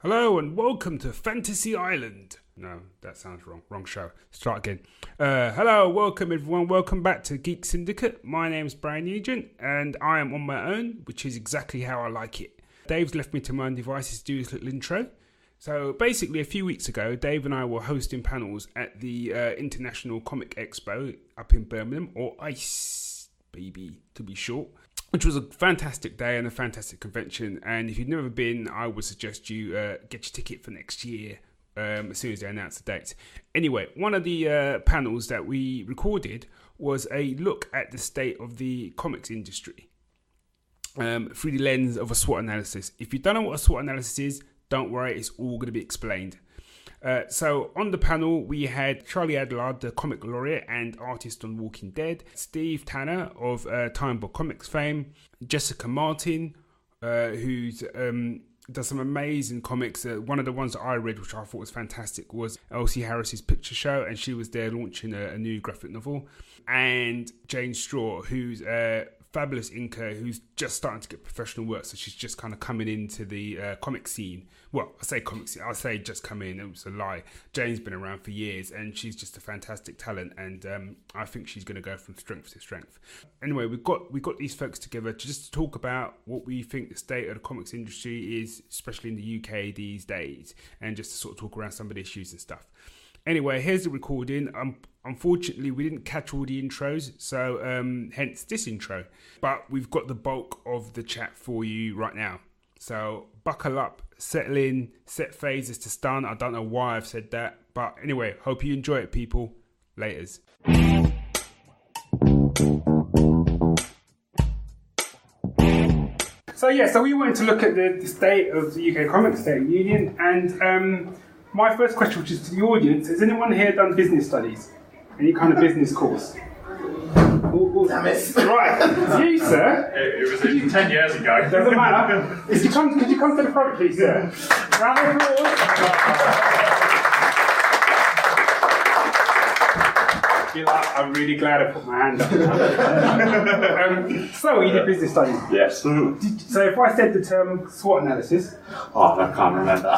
Hello and welcome to Fantasy Island. No, that sounds wrong. Wrong show. Start again. Hello, welcome everyone. Welcome back to Geek Syndicate. My name's Brian Nugent and I am on my own, which is exactly how I like it. Dave's left me to my own devices to do his little intro. So basically, a few weeks ago, Dave and I were hosting panels at the International Comics Expo up in Birmingham, or ICE, baby, to be short, which was a fantastic day and a fantastic convention. And if you've never been, I would suggest you get your ticket for next year as soon as they announce the dates. Anyway, one of the panels that we recorded was a look at the state of the comics industry through the lens of a SWOT analysis. If you don't know what a SWOT analysis is, don't worry, it's all going to be explained. So on the panel, we had Charlie Adlard, the comic laureate and artist on Walking Dead, Steve Tanner of Time Book Comics fame, Jessica Martin, who's does some amazing comics. One of the ones that I read, which I thought was fantastic, was Elsie Harris's Picture Show, and she was there launching a new graphic novel. And Jane Straw, who's fabulous inker who's just starting to get professional work, so she's just kind of coming into the comic scene. Well, I say comic scene, I say just come in, it was a lie. Jane's been around for years and she's just a fantastic talent, and I think she's going to go from strength to strength. Anyway, we got these folks together to just talk about what we think the state of the comics industry is, especially in the UK these days, and just to sort of talk around some of the issues and stuff. Anyway, here's the recording. Unfortunately, we didn't catch all the intros, so hence this intro. But we've got the bulk of the chat for you right now. So buckle up, settle in, set phases to stun. I don't know why I've said that. But anyway, hope you enjoy it, people. Laters. So we wanted to look at the state of the UK Comics State of the Union, and my first question, which is to the audience, has anyone here done business studies? Any kind of business course? Damn it. Right. You, sir? It was 10 years ago. Doesn't matter. Could you come to the front, please, sir? Round of applause. I'm really glad I put my hand up. So, you did business studies? Yes. So, if I said the term SWOT analysis... Oh, I can't remember.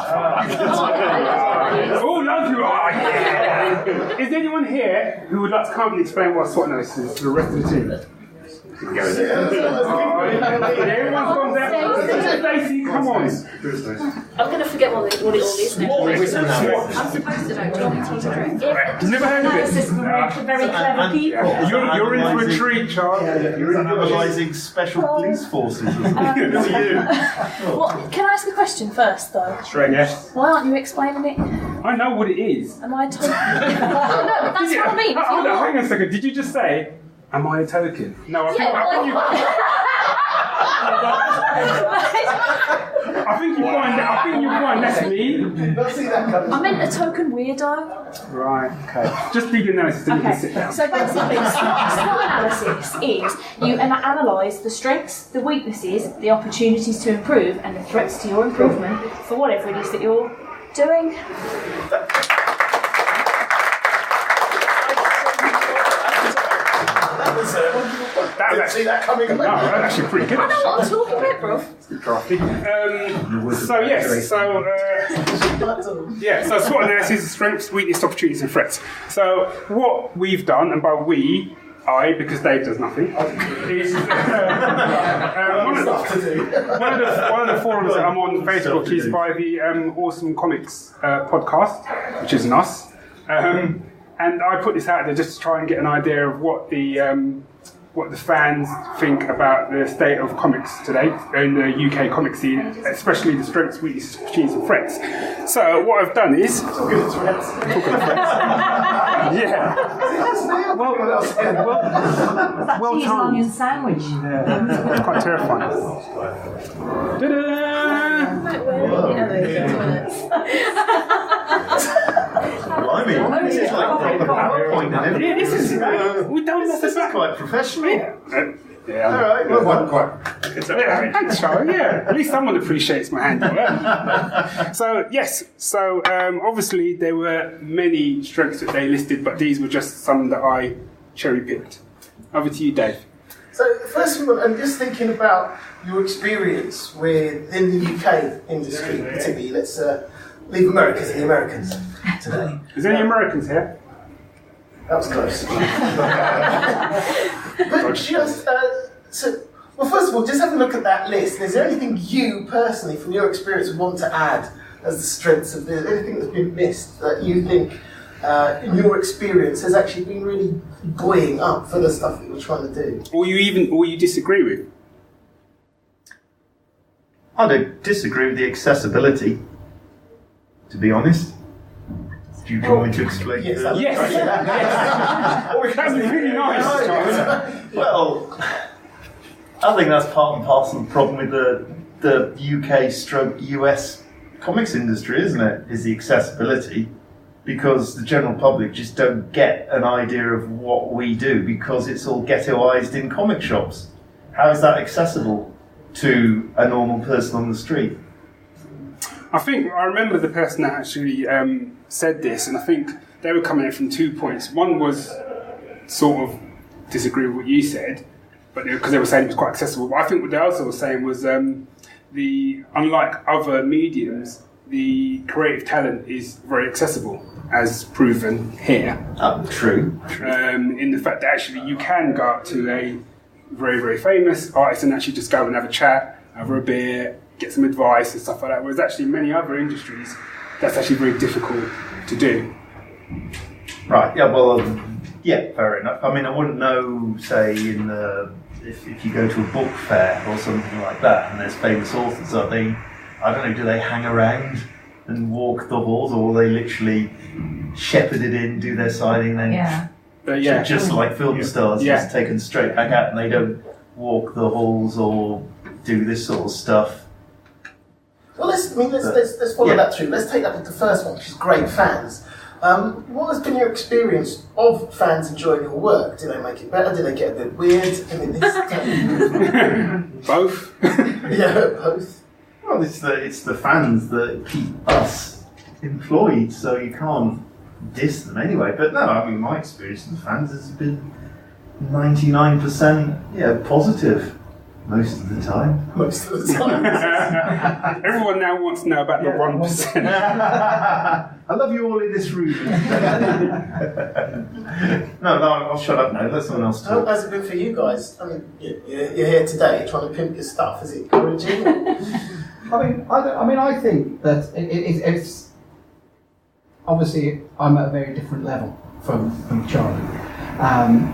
Oh, love you! Oh, yeah. Is there anyone here who would like to come and explain what SWOT analysis is to the rest of the team? Everyone's gone there. Stacey, come on. I'm going to forget what it all is now. I'm supposed to know. Do you want me to teach a trick? You've never heard of it? Analysis for very clever people. You're in for a treat, Charles. You're analysing special police forces. It's you. Well, can I ask a question first, though? Straight, yes. Why aren't you explaining it? I know what it is. Am I a token? No, but that's what I mean. Hold on, hang on a second. Did you just say, am I a token? No, I think you find that's me. I meant a token weirdo. Right, okay. Just do your analysis and you can sit down. So basically, SWOT analysis is you analyse the strengths, the weaknesses, the opportunities to improve, and the threats to your improvement for whatever it is that you're doing. I didn't see that coming. No, that's actually pretty good. I know what I'm talking about, bro. So SWOT analysis is strengths, weaknesses, opportunities, and threats. So what we've done, and by we, I, because Dave does nothing, is one of the forums that I'm on Facebook is by the Awesome Comics podcast, which is us. And I put this out there just to try and get an idea of what the fans think about the state of comics today in the UK comic scene, especially the strengths, weaknesses, opportunities, and threats. So what I've done is talking of threats. Yeah. Well cheese and onion sandwich. Yeah. It's quite terrifying. Blimey, this is like PowerPoint. This is we don't This is quite professional. Yeah. All right. Well, quite. Thanks, Charlie. Yeah, at least someone appreciates my handiwork. So yes, obviously there were many strengths that they listed, but these were just some that I cherry picked. Over to you, Dave. So first of all, I'm just thinking about your experience within the UK industry, particularly. Let's leave America to the Americans today. Is there any Americans here? That was close. But just, well, first of all, just have a look at that list. Is there anything you personally, from your experience, would want to add as the strengths of this? Anything that's been missed that you think, in your experience, has actually been really buoying up for the stuff that you're trying to do? Or you disagree with? I don't disagree with the accessibility, to be honest. Do you want me to explain? Yes. That was really nice, Charlie. Well, I think that's part and parcel of the problem with the UK/US comics industry, isn't it? Is the accessibility, because the general public just don't get an idea of what we do because it's all ghettoized in comic shops. How is that accessible to a normal person on the street? I remember the person that actually said this, and I think they were coming in from 2 points. One was sort of disagree with what you said, but because they were saying it was quite accessible. But I think what they also were saying was unlike other mediums, the creative talent is very accessible, as proven here. True. In the fact that actually you can go up to a very, very famous artist and actually just go and have a chat, have a beer, get some advice and stuff like that. Whereas actually in many other industries, that's actually very difficult to do. Right, yeah, well, yeah, fair enough. I mean, I wouldn't know, say, if you go to a book fair or something like that and there's famous authors, I don't know, do they hang around and walk the halls, or will they literally shepherd it in, do their signing, then just like film stars, just taken straight back out, and they don't walk the halls or do this sort of stuff? Well, let's follow that through. Let's take that with the first one, which is great fans. What has been your experience of fans enjoying your work? Do they make it better? Do they get a bit weird? I mean, Both. Yeah, both. Well, it's the fans that keep us employed, so you can't diss them anyway. But no, I mean, my experience with the fans has been 99% positive. Most of the time. Most of the time. Everyone now wants to know about the 1%. I love you all in this room. No, I'll shut up now. Let someone else talk. How has it been for you guys? I mean, you're here today trying to pimp your stuff. Is it encouraging? I think that it's obviously I'm at a very different level from Charlie.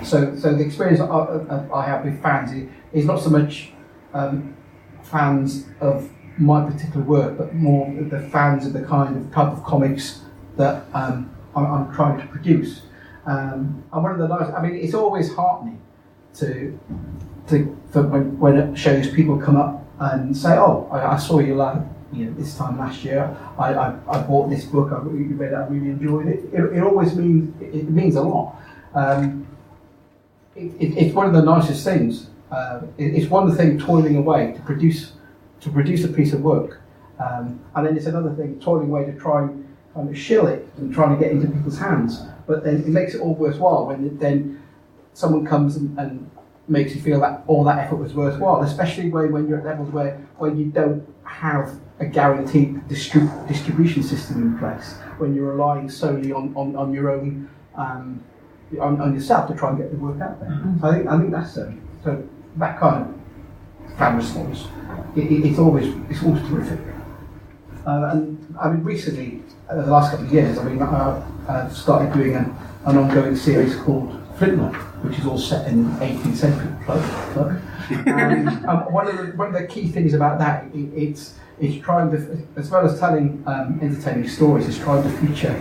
So the experience I have with fans is not so much fans of my particular work, but more the fans of the kind of type of comics that I'm trying to produce. And one of the nice, it's always heartening for when it shows people come up and say, "Oh, I saw you this time last year. I bought this book. I read it. I really enjoyed it." It always means a lot. It's one of the nicest things. It's one thing toiling away to produce a piece of work, and then it's another thing toiling away to try and kind of shill it and trying to get into people's hands. But then it makes it all worthwhile when then someone comes and makes you feel that all that effort was worthwhile, especially when you're at levels where you don't have a guaranteed distribution system in place, when you're relying solely on your own on yourself to try and get the work out there. Mm-hmm. I think that's so that kind of fan response. It's always terrific. And recently, the last couple of years, I've started doing an ongoing series called Flintlock, which is all set in 18th century. One of the key things about that, it's trying to, as well as telling entertaining stories, it's trying to feature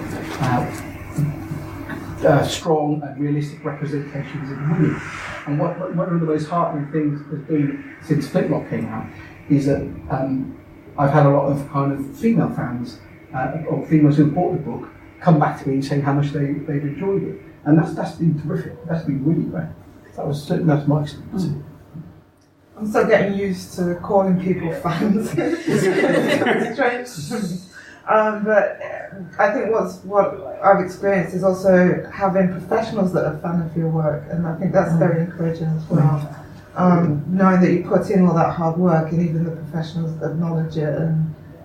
strong and realistic representations of women. And one of the most heartening things has been, since Flintlock came out, is that I've had a lot of kind of female fans or females who bought the book come back to me and saying how much they've enjoyed it, and that's been terrific. That's been really great. That's my experience. I'm still getting used to calling people fans. It's strange to me. But I think what I've experienced is also having professionals that are fan of your work, and I think that's very encouraging as well. knowing that you put in all that hard work and even the professionals acknowledge it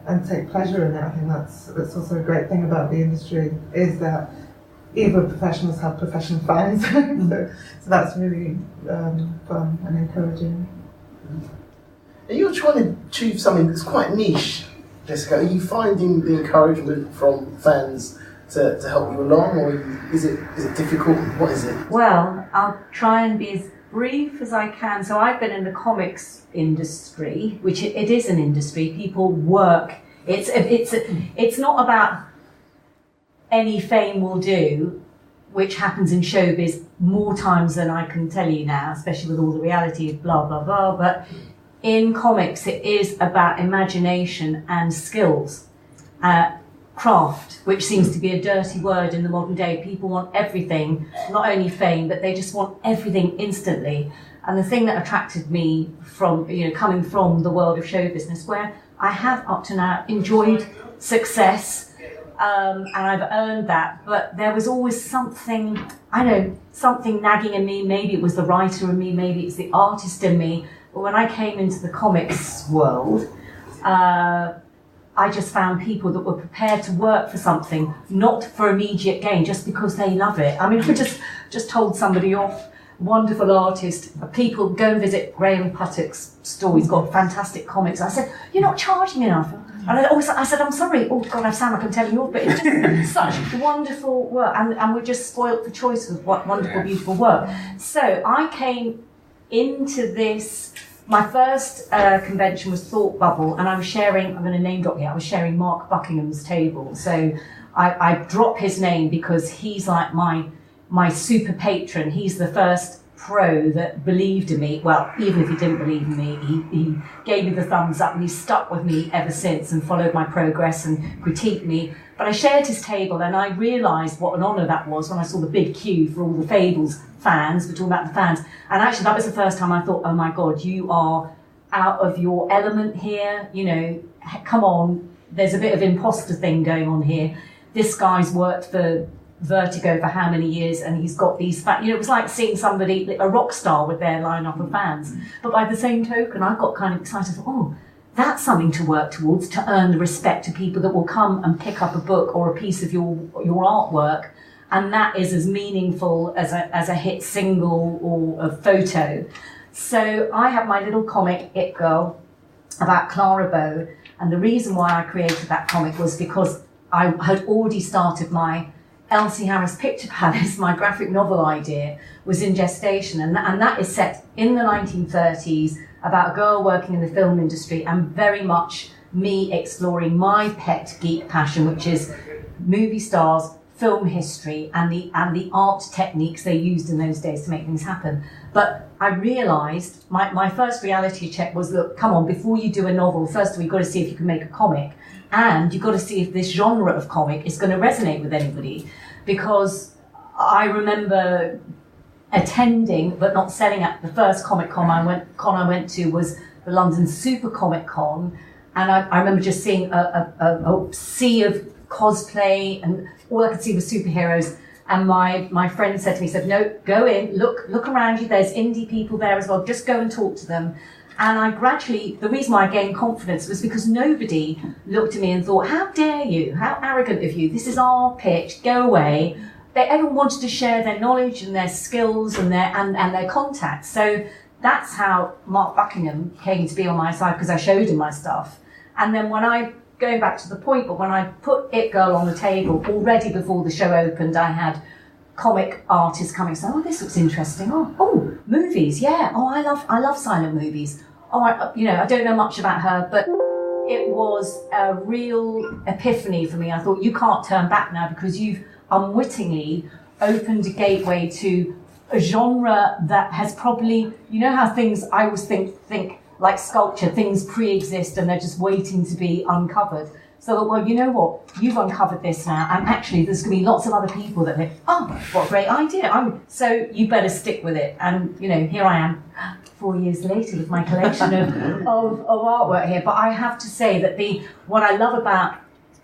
and take pleasure in it. I think that's also a great thing about the industry, is that even professionals have professional fans. so that's really fun and encouraging. You're trying to achieve something that's quite niche, Jessica. Are you finding the encouragement from fans to help you along, or is it difficult? What is it? Well, I'll try and be as brief as I can. So I've been in the comics industry, which it is an industry. People work. It's not about any fame will do, which happens in showbiz more times than I can tell you now, especially with all the reality of blah, blah, blah. But in comics, it is about imagination and skills. Craft, which seems to be a dirty word in the modern day. People want everything, not only fame, but they just want everything instantly. And the thing that attracted me from, coming from the world of show business, where I have up to now enjoyed success, and I've earned that, but there was always something nagging in me. Maybe it was the writer in me, maybe it's the artist in me. But when I came into the comics world, I just found people that were prepared to work for something, not for immediate gain, just because they love it. I mean, I just told somebody off, wonderful artist, people go and visit Graham Puttock's store, he's got fantastic comics. I said, you're not charging enough. And I said, I'm sorry, oh God, I sound like I'm telling you off, but it's just such wonderful work, and we're just spoilt for choice with what wonderful, beautiful work. So I came into this. My first convention was Thought Bubble, and I was sharing, I'm going to name drop here, I was sharing Mark Buckingham's table. So I drop his name because he's like my super patron. He's the first pro that believed in me. Well, even if he didn't believe in me, he gave me the thumbs up, and he's stuck with me ever since and followed my progress and critiqued me. But I shared his table, and I realised what an honour that was when I saw the big queue for all the Fables fans. We're talking about the fans. And actually, that was the first time I thought, oh my God, you are out of your element here. Come on, there's a bit of imposter thing going on here. This guy's worked for Vertigo for how many years, and he's got these it was like seeing somebody, a rock star with their lineup of fans. But by the same token, I got kind of excited, oh, that's something to work towards, to earn the respect of people that will come and pick up a book or a piece of your artwork, and that is as meaningful as a hit single or a photo. So I have my little comic, It Girl, about Clara Bow, and the reason why I created that comic was because I had already started my Elsie Harris Picture Palace, my graphic novel idea, was in gestation, and that is set in the 1930s, about a girl working in the film industry, and very much me exploring my pet geek passion, which is movie stars, film history, and the art techniques they used in those days to make things happen. But I realised my first reality check was, look, come on, before you do a novel, first of all, you've got to see if you can make a comic, and you've got to see if this genre of comic is going to resonate with anybody. Because I remember attending but not selling at the first Comic Con I went to was the London Super Comic Con, and I remember just seeing a sea of cosplay, and all I could see was superheroes. And my friend said to me, no, go in, look around you, there's indie people there as well, just go and talk to them. And I gradually, the reason why I gained confidence was because nobody looked at me and thought, how dare you, how arrogant of you, this is our pitch, go away. Everyone wanted to share their knowledge and their skills and their contacts. So that's how Mark Buckingham came to be on my side, because I showed him my stuff. And then going back to the point, but when I put It Girl on the table, already before the show opened, I had comic artists coming saying, oh, this looks interesting. Oh, movies, yeah. Oh, I love silent movies. Oh, I don't know much about her, but it was a real epiphany for me. I thought, you can't turn back now, because you've unwittingly opened a gateway to a genre that has probably, how things, I always think like sculpture, things pre-exist and they're just waiting to be uncovered. So, well, you know what? You've uncovered this now, and actually there's going to be lots of other people that think, oh, what a great idea. So you better stick with it. And, here I am, 4 years later with my collection of artwork here. But I have to say that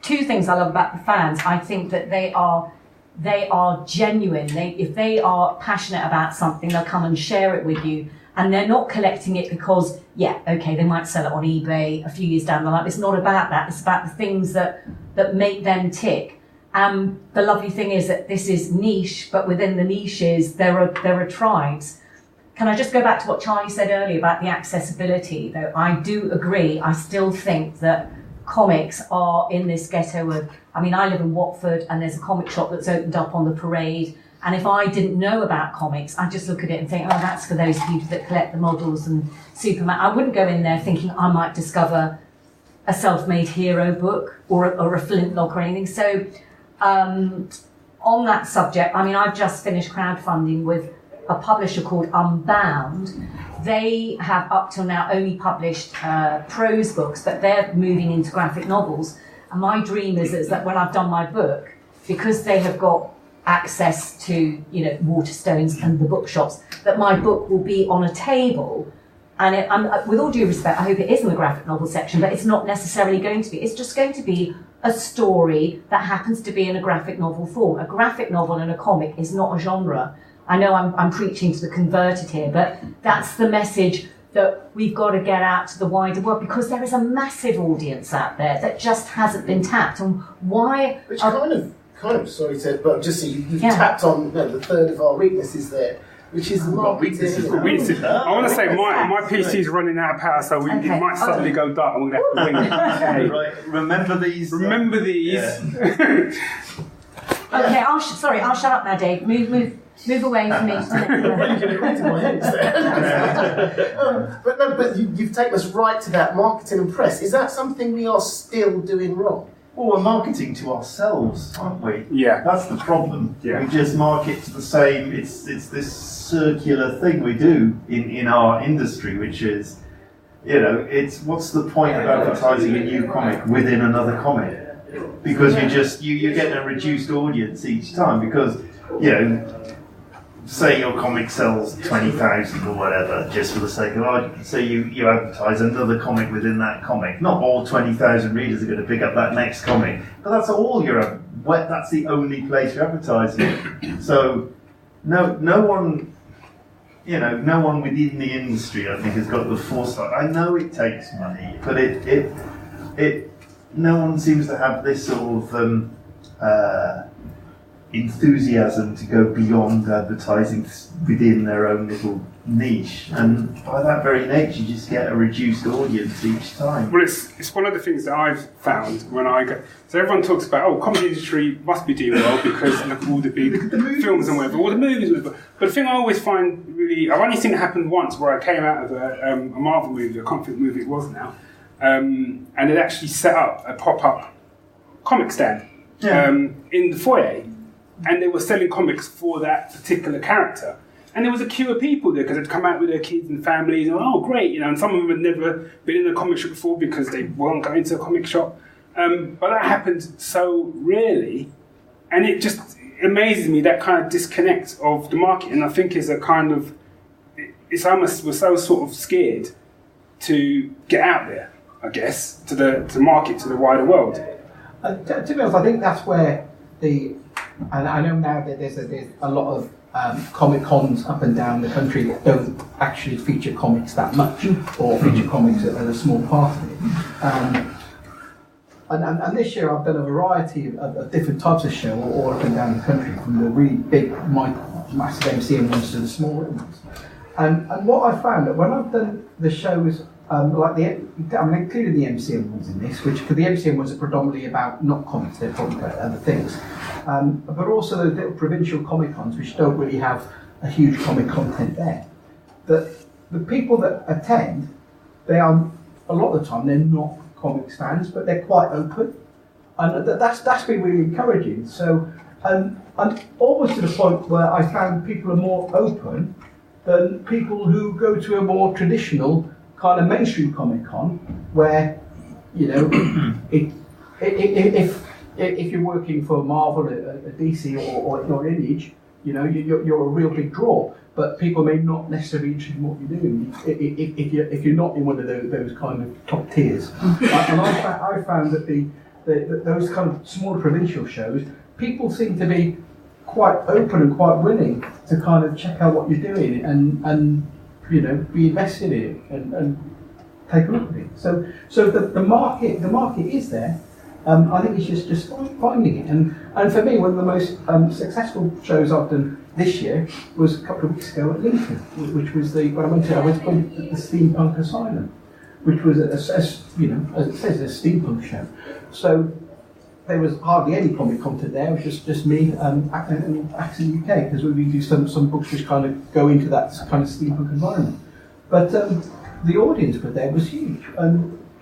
two things I love about the fans, I think that they are genuine. If they are passionate about something, they'll come and share it with you. And they're not collecting it because, they might sell it on eBay a few years down the line. It's not about that. It's about the things that make them tick. The lovely thing is that this is niche, but within the niches, there are tribes. Can I just go back to what Charlie said earlier about the accessibility? Though I do agree, I still think that comics are in this ghetto of, I live in Watford and there's a comic shop that's opened up on the Parade. And if I didn't know about comics, I'd just look at it and think, oh, that's for those people that collect the models and Superman. I wouldn't go in there thinking I might discover a self-made hero book or a flintlock or anything. So on that subject, I've just finished crowdfunding with a publisher called Unbound. They have up till now only published prose books, but they're moving into graphic novels. And my dream is that when I've done my book, because they have got access to, Waterstones and the bookshops, that my book will be on a table. And with all due respect, I hope it is in the graphic novel section, but it's not necessarily going to be. It's just going to be a story that happens to be in a graphic novel form. A graphic novel and a comic is not a genre. I know I'm preaching to the converted here, but that's the message that we've got to get out to the wider world, because there is a massive audience out there that just hasn't been tapped. And why? Which kind of, sorry to, but just so you've tapped on the third of our weaknesses there, which is marketing. I want to say my PC is running out of power, so it might suddenly go dark and we're going to have to wing it. Right, remember these. Remember these. Yeah. Okay, I'll shut up now, Dave. Move away from me. Well, you can read my heads there. But you've taken us right to that marketing and press. Is that something we are still doing wrong? Well, we're marketing to ourselves, aren't we? Yeah. That's the problem. Yeah. We just market to the same, it's this circular thing we do in our industry, which is, it's what's the point of advertising a new comic within another comic? Because you're getting a reduced audience each time, because, say your comic sells 20,000 or whatever, just for the sake of argument. So you advertise another comic within that comic. Not all 20,000 readers are going to pick up that next comic, but that's all that's the only place you're advertising. So no one within the industry, I think, has got the foresight. I know it takes money, but no one seems to have this sort of enthusiasm to go beyond advertising within their own little niche, and by that very nature you just get a reduced audience each time. Well, it's one of the things that I've found when I go. So everyone talks about, comedy industry must be doing well because look at all the big films and whatever, all the movies and whatever. But the thing I always find really, I've only seen it happen once, where I came out of a Marvel movie, a comic movie it was now, and it actually set up a pop-up comic stand in the foyer. And they were selling comics for that particular character. And there was a queue of people there because they'd come out with their kids and families and, great, and some of them had never been in a comic shop before because they weren't going to a comic shop. But that happened so rarely, and it just amazes me, that kind of disconnect of the market. And I think is a kind of, it's almost, we're so sort of scared to get out there, I guess, to market to the wider world. To be honest, I think that's where and I know now that there's a lot of Comic Cons up and down the country that don't actually feature comics that much, or feature comics as a small part of it. And this year I've done a variety of different types of show all up and down the country, from the really big, massive MCM ones to the smaller ones. And what I found that when I've done the shows, including the MCM ones in this, because the MCM ones are predominantly about not comics, they're probably about other things. But also those little provincial Comic Cons, which don't really have a huge comic content there. That the people that attend, they are, a lot of the time, they're not comics fans, but they're quite open. And that's been really encouraging. So, and almost to the point where I found people are more open than people who go to a more traditional kind of mainstream Comic Con, where, if you're working for Marvel, a DC, or Image, you're a real big draw. But people may not necessarily be interested in what you're doing if you're not in one of those kind of top tiers. And I found that those kind of smaller provincial shows, people seem to be quite open and quite willing to kind of check out what you're doing, and be invested in and take a look at it. So the market is there. I think it's just finding it. And for me, one of the most successful shows I've done this year was a couple of weeks ago at Lincoln, which was I went to the Steampunk Asylum, which was as it says, a steampunk show. So there was hardly any comic content there. It was just me and Accent UK, because we do some books which kind of go into that kind of steampunk environment. But the audience for there was huge.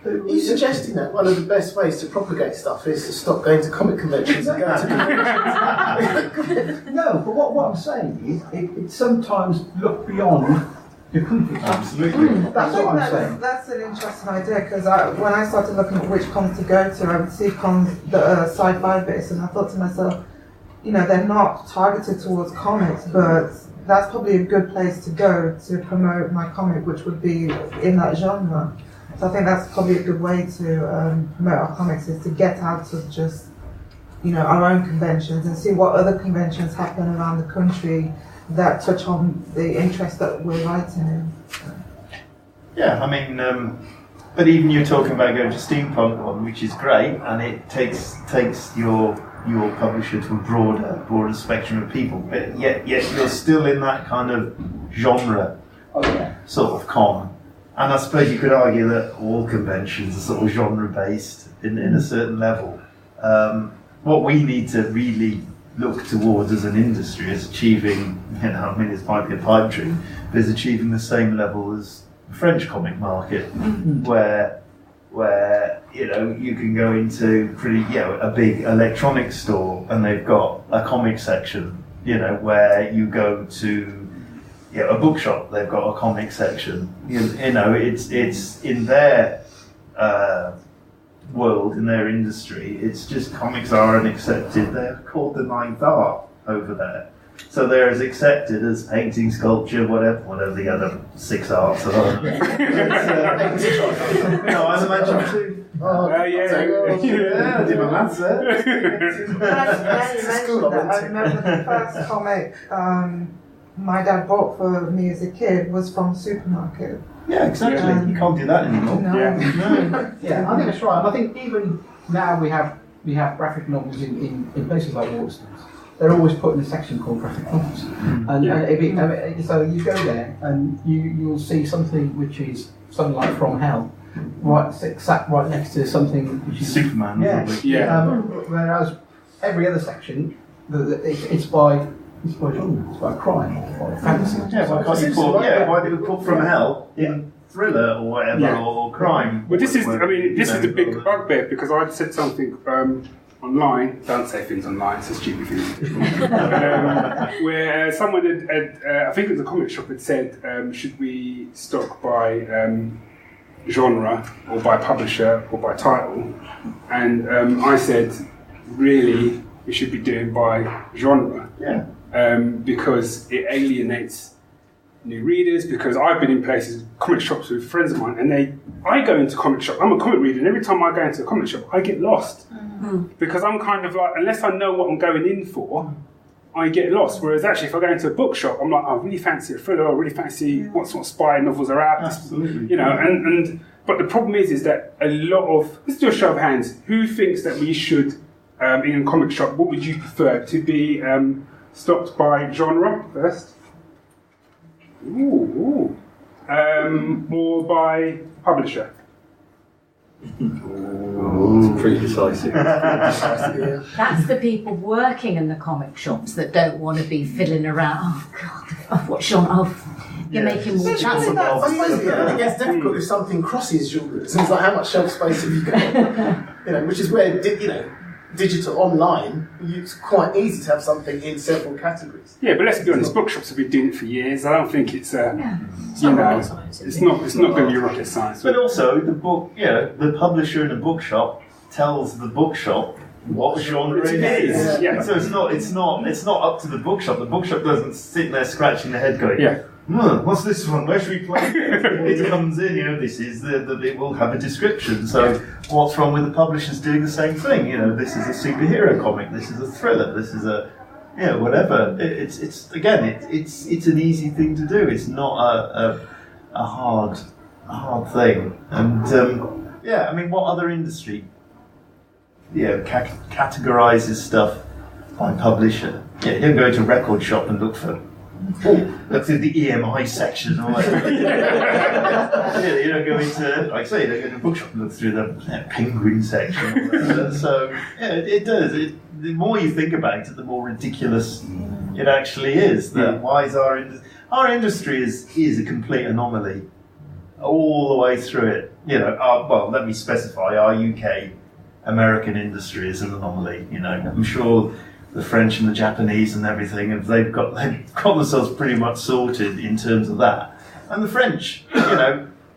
Are you suggesting that one of the best ways to propagate stuff is to stop going to comic conventions and go to conventions? No, but what I'm saying is, it sometimes look beyond your country. Absolutely. That's what I'm saying. That's an interesting idea, because when I started looking at which cons to go to, I would see cons that are sci-fi based, and I thought to myself, they're not targeted towards comics, but that's probably a good place to go to promote my comic, which would be in that genre. So I think that's probably a good way to promote our comics, is to get out of just, our own conventions and see what other conventions happen around the country that touch on the interest that we're writing in. Yeah, I mean, but even you're talking about going to Steampunk one, which is great, and it takes your publisher to a broader spectrum of people, but yet you're still in that kind of genre sort of con. And I suppose you could argue that all conventions are sort of genre-based in a certain level. What we need to really look towards as an industry is achieving, this might be a pipe dream, but is achieving the same level as the French comic market, where you can go into a big electronics store and they've got a comic section, where you go to a bookshop, they've got a comic section. It's in their world, in their industry, it's just comics aren't accepted. They're called the ninth art over there. So they're as accepted as painting, sculpture, whatever the other 6 arts are. No, I'd imagine too. Yeah, I did my maths there. I remember the first comic my dad bought for me as a kid was from supermarket. Yeah, exactly. You can't do that anymore. No. Yeah, I think that's right. And I think even now we have graphic novels in places like Waterstones. They're always put in a section called graphic novels, so you go there and you'll see something which is something like From Hell, sat right next to something which is Superman. Whereas every other section, it's by genre, it's by crime, or fantasy. Why do you put From Hell in thriller or whatever, or crime? Well, this is the big bugbear, because I'd said something online, don't say things online, it's a stupid thing to do. Where someone had I think it was a comic shop, had said, should we stock by genre, or by publisher, or by title? And I said, really, we should be doing by genre. Yeah. Because it alienates new readers, because I've been in places, comic shops with friends of mine, and I go into comic shop, I'm a comic reader, and every time I go into a comic shop, I get lost. Because I'm kind of like, unless I know what I'm going in for, I get lost. Whereas actually, if I go into a bookshop, I'm like, I really fancy a thriller, I really fancy what sort of spy novels are out. Absolutely. But the problem is that a lot of, let's do a show of hands, who thinks that we should, in a comic shop, what would you prefer, to be stopped by genre first? Or by publisher? It's pretty decisive. That's the people working in the comic shops that don't want to be fiddling around. Oh God, what genre? You're making more I suppose it gets difficult if something crosses genres. It's like, how much shelf space have you got? Which is where digital online, it's quite easy to have something in several categories. Yeah, but let's be honest, bookshops have been doing it for years. I don't think it's it's not going to be rocket science. But also, the publisher in a bookshop tells the bookshop what genre it is. Yeah. So it's not up to the bookshop. The bookshop doesn't sit there scratching their head going, what's this one? Where should we play? It comes in, this is it will have a description. So what's wrong with the publishers doing the same thing? This is a superhero comic, this is a thriller, this is a whatever. It's again, it's an easy thing to do. It's not a hard thing. And I mean, what other industry categorizes stuff by publisher? Yeah, you don't go to a record shop and look through the EMI section or whatever. You don't go into, like I say, you don't go to a bookshop and look through the Penguin section. Or whatever. So it does. The more you think about it, the more ridiculous it actually is. Why is our industry is a complete anomaly all the way through it. Well, let me specify, our UK American industry is an anomaly. I'm sure the French and the Japanese and everything, they've got themselves pretty much sorted in terms of that. And the French,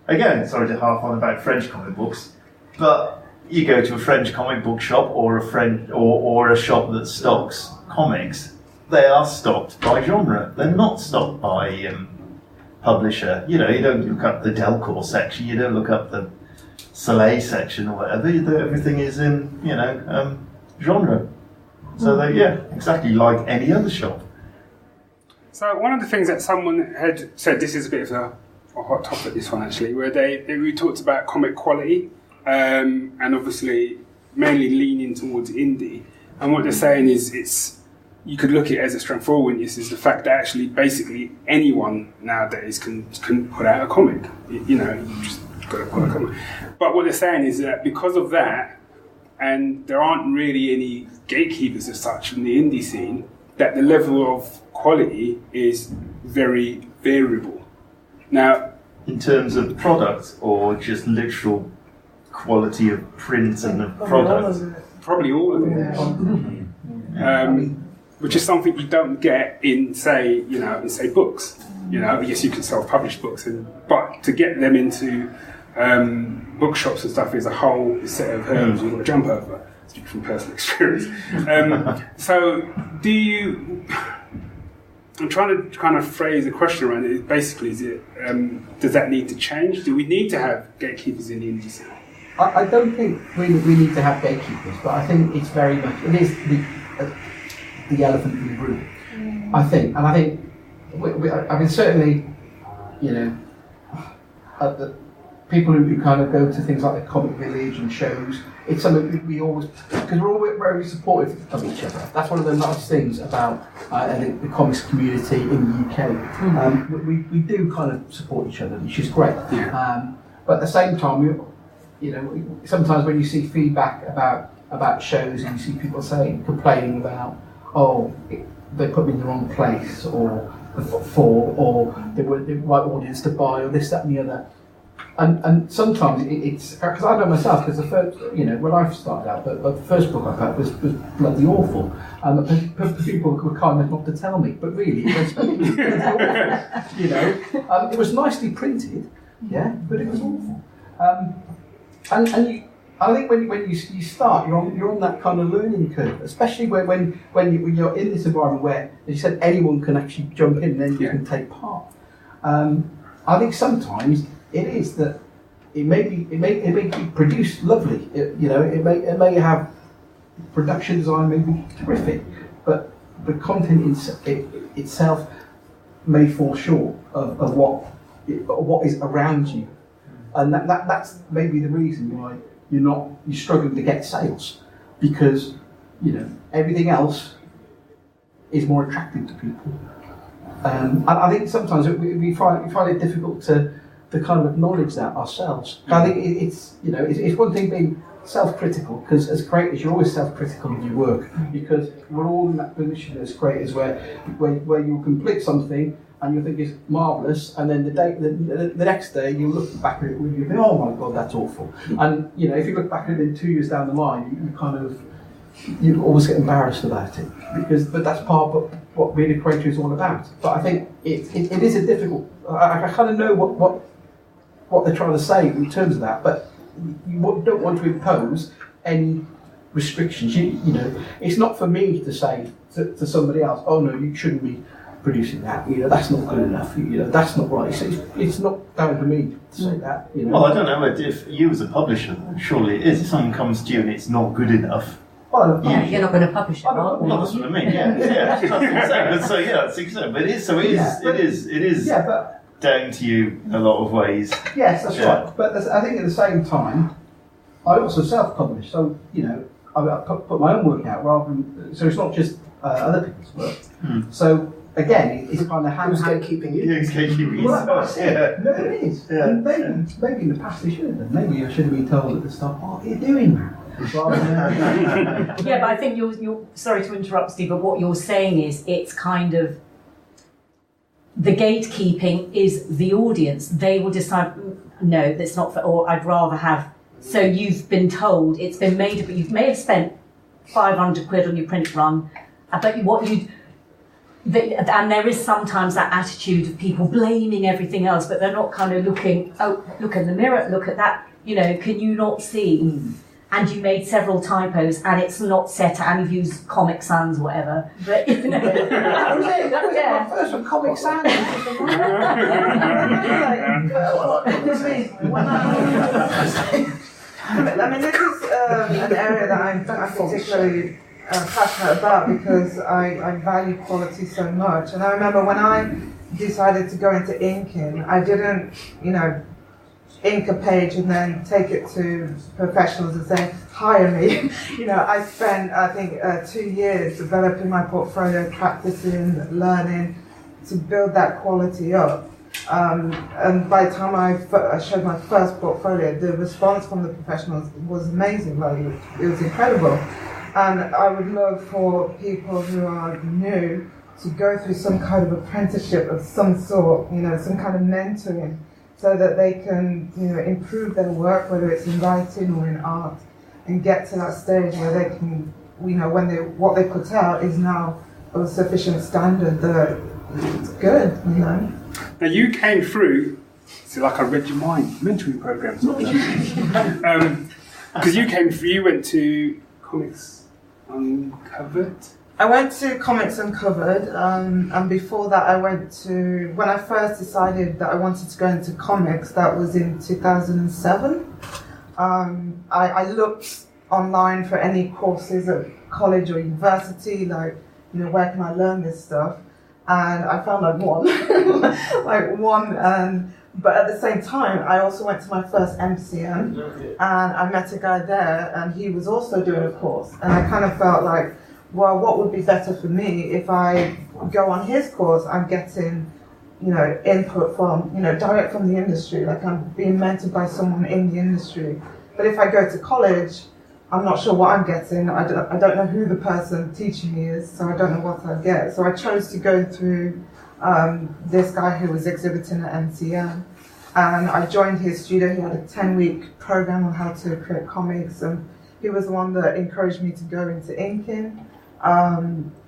again, sorry to harp on about French comic books, but you go to a French comic book shop or a shop that stocks comics, they are stocked by genre. They're not stocked by publisher. You don't look up the Delcourt section, you don't look up the Soleil section or whatever. Everything is in, genre. So exactly like any other shop. So one of the things that someone had said, this is a bit of a hot topic, this one actually, where they really talked about comic quality, and obviously mainly leaning towards indie. And what they're saying is you could look at it as a strength for all weakness, is the fact that actually basically anyone nowadays can put out a comic. You just got to put a comic. But what they're saying is that because of that, and there aren't really any gatekeepers as such in the indie scene, that the level of quality is very variable. Now, in terms of product or just literal quality of print and of product? Probably all of it. Which is something you don't get in, say, books. Yes, you can self-publish books, but to get them into bookshops and stuff is a whole set of hurdles you've got to jump over. Speak from personal experience. So, I'm trying to kind of phrase a question around it. Basically, does that need to change? Do we need to have gatekeepers in the industry? I don't think we need to have gatekeepers, but I think it's very much, it is the elephant in the room. I think certainly, at the people who kind of go to things like the Comic Village and shows, it's something we always, because we're all very supportive of each other. That's one of the nice things about the comics community in the UK. We do kind of support each other, which is great. Yeah. But at the same time, sometimes when you see feedback about shows and you see people complaining about, they put me in the wrong place, or they weren't the right audience to buy, or this, that, and the other. And sometimes it's because I know myself, because the first, when I started out, the first book I got was bloody awful. And people were kind enough not to tell me, but really, it was awful. It was nicely printed, but it was awful. I think when you start, you're on that kind of learning curve, especially when you're in this environment where, as you said, anyone can actually jump in and then you can take part. I think sometimes it is that it may be produced lovely. It may have production design may be terrific, but the content itself may fall short of what is around you, and that's maybe the reason why you're struggling to get sales, because everything else is more attractive to people. And I think sometimes we find it difficult to kind of acknowledge that ourselves. I think it's one thing being self-critical, because as creators you're always self-critical of your work, because we're all in that position as creators where you complete something and you think it's marvellous, and then the next day you look back at it and you think, oh my god, that's awful. And if you look back at it in 2 years down the line, you always get embarrassed about it, but that's part of what being a creator is all about. But I think it is a difficult. I kind of know what they're trying to say in terms of that, but you don't want to impose any restrictions. It's not for me to say to somebody else, oh no, you shouldn't be producing that. That's not good enough. That's not right. It's not down to me to say that. Well, I don't know if you as a publisher, surely it is. If someone comes to you and it's not good enough, Well, You're not going to publish it, are you? Well, that's what I mean. Yeah, yeah. That's but it is. Yeah, but down to you in a lot of ways. yes, that's right. But I think at the same time, I also self-publish. So I put my own work out rather than. So it's not just other people's work. So again, it's kind of Who's gatekeeping you? Yeah, gatekeeping Well, yourself. that's it. No, it is. Yeah. And maybe in the past they should have done. Maybe I should have been told at the start, what are you doing, man? Yeah, but I think you're sorry to interrupt, Steve, but what you're saying is it's kind of the gatekeeping is the audience. They will decide, no, that's not for, or I'd rather have. So you've been told, it's been made, but you may have spent 500 quid on your print run, but what you. And there is sometimes that attitude of people blaming everything else, but they're not kind of looking, oh, look in the mirror, look at that, can you not see? And you made several typos, and it's not set, and you've used Comic Sans, whatever. But, That was it. That was my first one, Comic Sans. I mean, this is an area that I'm particularly passionate about because I value quality so much. And I remember when I decided to go into inking, I didn't, ink a page and then take it to professionals and say, hire me. I spent, I think, 2 years developing my portfolio, practicing, learning to build that quality up. And by the time I showed my first portfolio, the response from the professionals was amazing. Like, it was incredible. And I would love for people who are new to go through some kind of apprenticeship of some sort, some kind of mentoring, so that they can, improve their work, whether it's in writing or in art, and get to that stage where they can, what they put out is now of a sufficient standard that it's good, Now you came through, it's like I read your mind, mentoring programs. Because you went to Comics Uncovered. I went to Comics Uncovered, and before that I went to, when I first decided that I wanted to go into comics, that was in 2007. I looked online for any courses at college or university, like, where can I learn this stuff? And I found one. But at the same time, I also went to my first MCM, and I met a guy there, and he was also doing a course. And I kind of felt like, well, what would be better for me if I go on his course? I'm getting, input from, direct from the industry, like I'm being mentored by someone in the industry. But if I go to college, I'm not sure what I'm getting. I don't know who the person teaching me is, so I don't know what I get. So I chose to go through this guy who was exhibiting at MCM, and I joined his studio. He had a 10-week program on how to create comics, and he was the one that encouraged me to go into inking.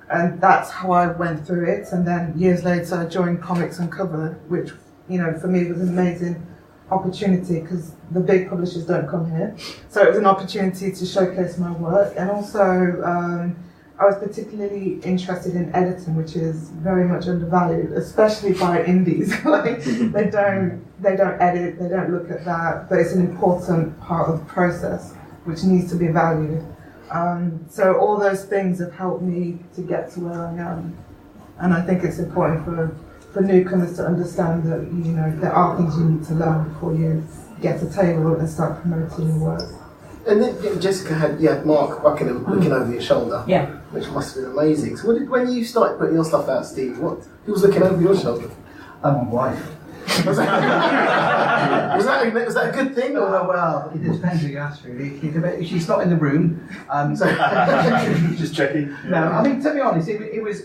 And that's how I went through it. And then years later, I joined Comics Uncovered, which, for me was an amazing opportunity because the big publishers don't come here. So it was an opportunity to showcase my work. And also, I was particularly interested in editing, which is very much undervalued, especially by indies. Like, they don't edit, they don't look at that, but it's an important part of the process which needs to be valued. So all those things have helped me to get to where I am, and I think it's important for newcomers to understand that there are things you need to learn before you get a table and start promoting your work. And then Jessica had Mark Buckingham looking over your shoulder, which must have been amazing. So when you started putting your stuff out, Steve, who was looking over your shoulder? My wife. Was that a good thing? Oh, well, it depends who you ask, really. She's not in the room. Just checking. No, I mean, to be honest, it was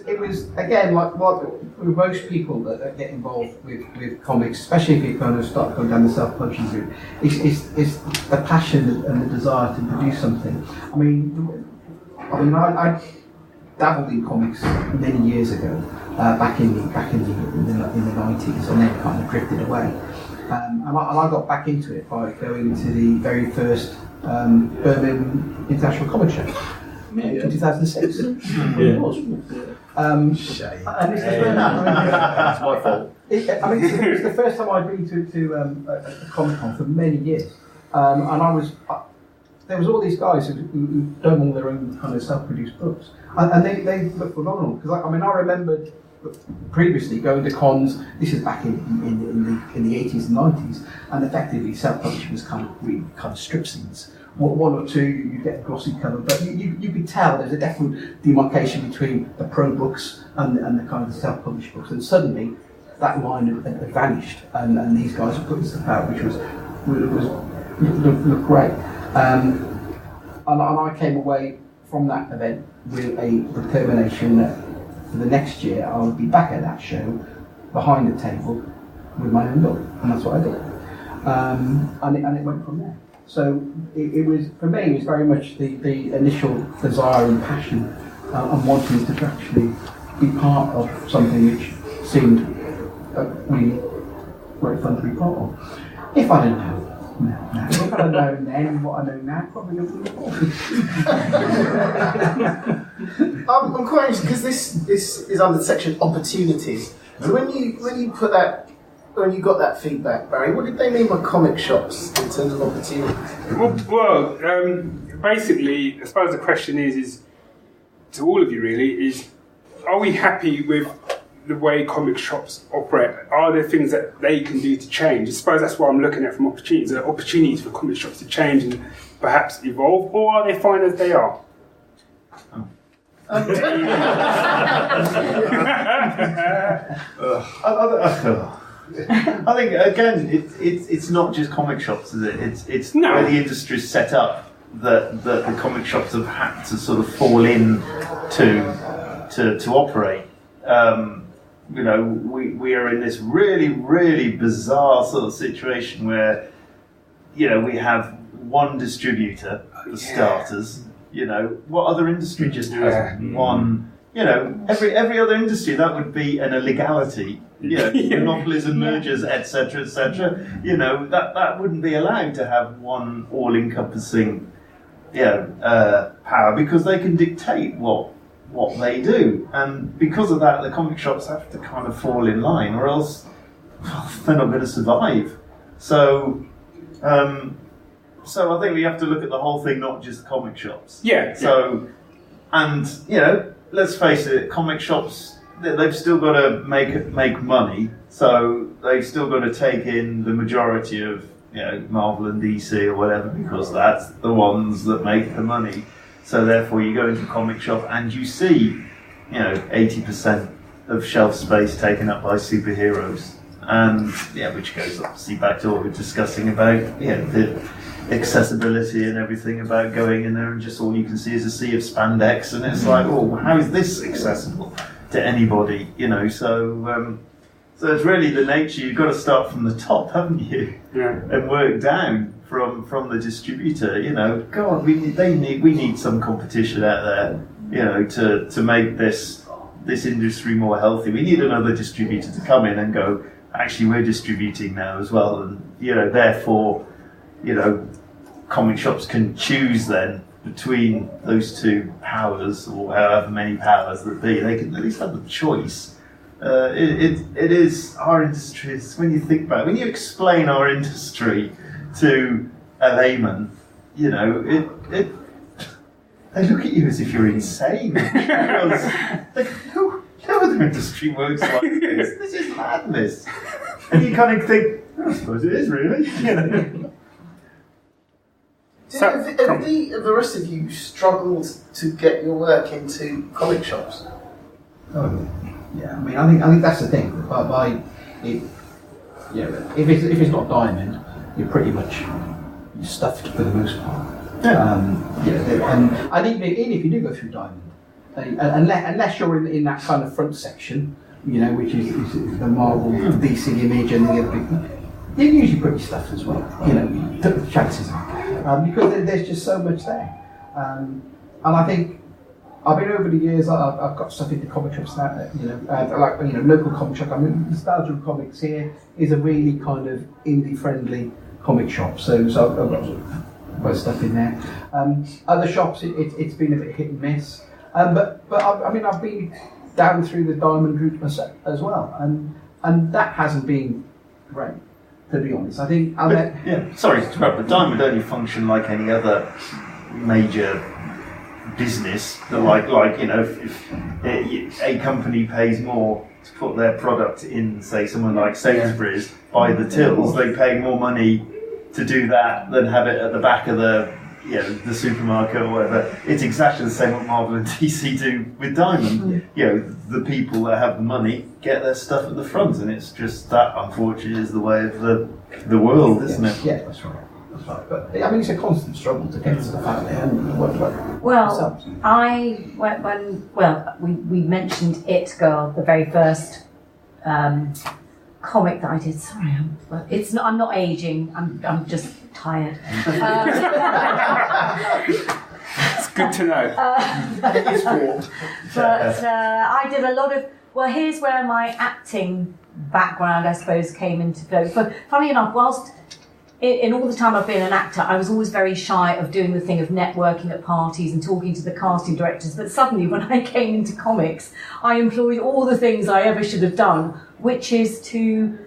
again, like for most people that get involved with comics, especially if you're going to start going down the self-publishing route, it's the passion and the desire to produce something. I mean, I dabbled in comics many years ago, back in the 90s, and then kind of drifted away. And I got back into it by going to the very first Birmingham International Comics Show in 2006. It was. That's my fault. It was the first time I'd been to a Comic Con for many years, and I was there was all these guys who'd done all their own kind of self-produced books, and they looked phenomenal. Because I remembered previously going to cons. This is back in the 80s and 90s, and effectively self-publishing was kind of strip scenes. One or two you get a glossy cover, but you could tell there's a definite demarcation between the pro books and the kind of self-published books, and suddenly that line had vanished, and these guys were putting stuff out which looked great. And I came away from that event with a determination that for the next year I would be back at that show behind the table with my own book, and that's what I did. And it went from there. So it was, for me, it was very much the initial desire and passion and wanting to actually be part of something which seemed really great fun to be part of. If I'd have known, if I'd have known then what I know now, probably wouldn't have. I'm quite interested because this is under the section opportunities. So when you put that. When you got that feedback, Barry, what did they mean by comic shops in terms of opportunities? Well, basically, I suppose the question is to all of you really, is are we happy with the way comic shops operate? Are there things that they can do to change? I suppose that's what I'm looking at from opportunities. Are there opportunities for comic shops to change and perhaps evolve, or are they fine as they are? I think again, it's not just comic shops, is it? It's no. Where the industry is set up that the comic shops have had to sort of fall in to operate. We are in this really bizarre sort of situation where we have one distributor for starters. What other industry just has one? Every other industry that would be an illegality. Monopolies and mergers, etc., etc. That wouldn't be allowed to have one all-encompassing, power, because they can dictate what they do, and because of that, the comic shops have to kind of fall in line, or else they're not going to survive. So I think we have to look at the whole thing, not just comic shops. Let's face it, comic shops, they've still got to make money, so they've still got to take in the majority of Marvel and DC or whatever, because that's the ones that make the money. So therefore, you go into a comic shop and you see 80% of shelf space taken up by superheroes, and which goes obviously back to what we're discussing about the accessibility and everything, about going in there and just all you can see is a sea of spandex, and it's like, oh, how is this accessible to anybody? So it's really the nature. You've got to start from the top, haven't you? And work down from the distributor. God, we need some competition out there, to make this industry more healthy. We need another distributor to come in and go, actually, we're distributing now as well, and therefore, comic shops can choose then between those two powers, or however many powers that be. They can at least have the choice. It is our industry. When you think about it, when you explain our industry to a layman, they look at you as if you're insane. No other industry works like this. This is madness. And you kind of think, I suppose it is really. Have the rest of you struggled to get your work into comic shops? Oh, yeah. I think that's the thing. If it's not Diamond, you're pretty much stuffed for the most part. And I think even if you do go through Diamond, unless you're in that kind of front section, which is the Marvel, DC Image, and the other big one, you're usually pretty stuffed as well. The chances are, because there's just so much there. And I think over the years, I've got stuff into comic shops now. Local comic shop. Nostalgia Comics here is a really kind of indie-friendly comic shop. So I've got stuff in there. Other shops, it's been a bit hit and miss. But I've been down through the Diamond route myself as well, and that hasn't been great. To be honest, I think. Sorry to interrupt, but Diamond only function like any other major business. Like if a company pays more to put their product in, say, someone like Sainsbury's by the tills, they pay more money to do that than have it at the back of the supermarket or whatever. It's exactly the same what Marvel and DC do with Diamond. The people that have the money get their stuff at the front, and it's just that, unfortunately, is the way of the world, isn't it? Yeah, that's right. That's right. But I mean, it's a constant struggle to get to the family and work. We mentioned It Girl, the very first comic that I did. Sorry, I'm not aging. I'm just tired. It's good to know. But I did a lot of. Well, here's where my acting background, I suppose, came into play. But funny enough, whilst in all the time I've been an actor, I was always very shy of doing the thing of networking at parties and talking to the casting directors. But suddenly, when I came into comics, I employed all the things I ever should have done, which is to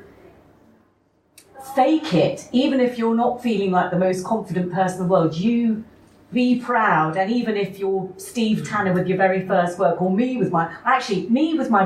fake it. Even if you're not feeling like the most confident person in the world, you be proud. And even if you're Steve Tanner with your very first work, or me with my